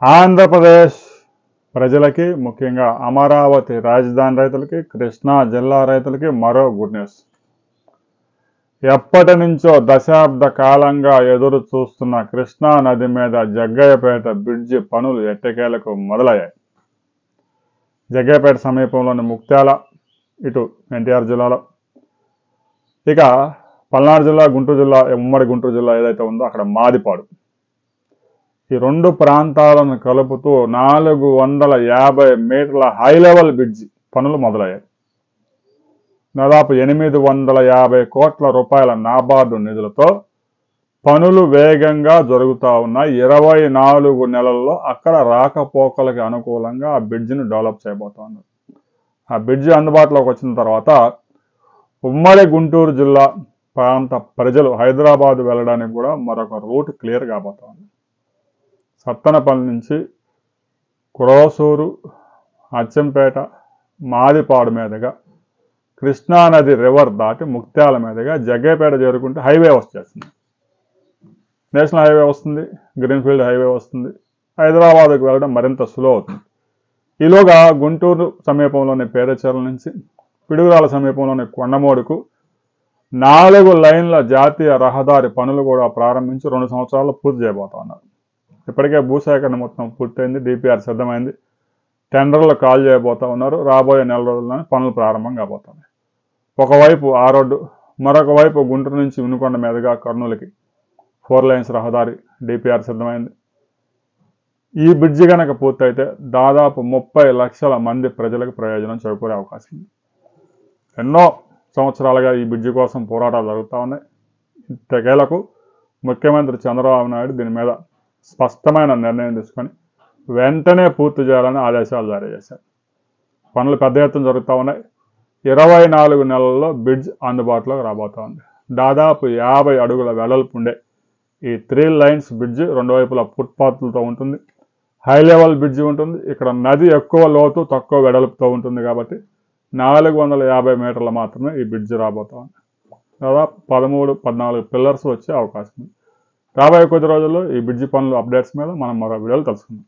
ఆంధ్రప్రదేశ్ ప్రజలకి, ముఖ్యంగా అమరావతి రాజధాని రైతులకి, కృష్ణా జిల్లా రైతులకి మరో గుడ్ న్యూస్. ఎప్పటి నుంచో దశాబ్ద కాలంగా ఎదురు చూస్తున్న కృష్ణా నది మీద జగ్గయ్యపేట బ్రిడ్జి పనులు ఎట్టకేలకు మొదలయ్యాయి. జగ్గయ్యపేట సమీపంలోని ముక్త్యాల, ఇటు ఎన్టీఆర్ జిల్లాలో, ఇక పల్నాడు జిల్లా, గుంటూరు జిల్లా, ఉమ్మడి గుంటూరు జిల్లా ఏదైతే ఉందో అక్కడ మాదిపాడు, ఈ రెండు ప్రాంతాలను కలుపుతూ 450 మీటర్ల హై లెవెల్ బ్రిడ్జి పనులు మొదలయ్యాయి. దాదాపు 850 కోట్ల రూపాయల నాబార్డు నిధులతో పనులు వేగంగా జరుగుతూ ఉన్నాయి. 24 నెలల్లో అక్కడ రాకపోకలకి అనుకూలంగా ఆ బ్రిడ్జిని డెవలప్ చేయబోతున్నారు. ఆ బ్రిడ్జి అందుబాటులోకి వచ్చిన తర్వాత ఉమ్మడి గుంటూరు జిల్లా ప్రాంత ప్రజలు హైదరాబాద్ వెళ్ళడానికి కూడా మరొక రూట్ క్లియర్ కాబోతోంది. సత్తనపల్లి నుంచి క్రోసూరు, అచ్చంపేట, మాదిపాడు మీదుగా కృష్ణానది రివర్ దాటి ముక్త్యాల మీదుగా జగ్గయ్యపేట చేరుకుంటే హైవే వచ్చేస్తుంది. నేషనల్ హైవే వస్తుంది, గ్రీన్ఫీల్డ్ హైవే వస్తుంది. హైదరాబాద్కు వెళ్ళడం మరింత సులువు అవుతుంది. ఈలోగా గుంటూరు సమీపంలోని పేదచెర్ల నుంచి పిడుగురాల సమీపంలోని కొండమూడుకు 4 లైన్ల జాతీయ రహదారి పనులు కూడా ప్రారంభించి 2 సంవత్సరాల్లో పూర్తి చేయబోతున్నారు. ఇప్పటికే భూసేకరణ మొత్తం పూర్తయింది, డిపిఆర్ సిద్ధమైంది, టెండర్లు కాల్ చేయబోతా ఉన్నారు. రాబోయే నెల రోజుల్లోనే పనులు ప్రారంభం కాబోతున్నాయి. ఒకవైపు ఆ రోడ్డు, మరొక వైపు గుంటూరు నుంచి వినుకొండ మీదుగా కర్నూలుకి 4 లైన్స్ రహదారి డిపిఆర్ సిద్ధమైంది. ఈ బ్రిడ్జి కనుక పూర్తయితే దాదాపు 30 లక్షల మంది ప్రజలకు ప్రయోజనం చేకూరే అవకాశం ఉంది. ఎన్నో సంవత్సరాలుగా ఈ బ్రిడ్జి కోసం పోరాటాలు జరుగుతూ ఉన్నాయి. ఇంతకేలకు ముఖ్యమంత్రి చంద్రబాబు నాయుడు దీని మీద స్పష్టమైన నిర్ణయం తీసుకొని వెంటనే పూర్తి చేయాలని ఆదేశాలు జారీ చేశారు. పనులు పెద్ద ఎత్తున జరుగుతూ ఉన్నాయి. 24 నెలల్లో బ్రిడ్జ్ అందుబాటులోకి రాబోతూ ఉంది. దాదాపు 50 అడుగుల వెడల్పు ఉండే ఈ 3 లైన్స్ బ్రిడ్జి 2 వైపులా ఫుట్పాత్లతో ఉంటుంది. హై లెవెల్ బ్రిడ్జి ఉంటుంది. ఇక్కడ నది ఎక్కువ లోతు, తక్కువ వెడల్పుతో ఉంటుంది కాబట్టి 450 మీటర్లు మాత్రమే ఈ బ్రిడ్జి రాబోతూ ఉంది. దాదాపు 13-14 పిల్లర్స్ వచ్చే అవకాశం ఉంది. రాబోయే కొద్ది రోజుల్లో ఈ బ్రిడ్జి పనులు అప్డేట్స్ మీద మనం మరో వీడియోలు తెలుసుకుందాం.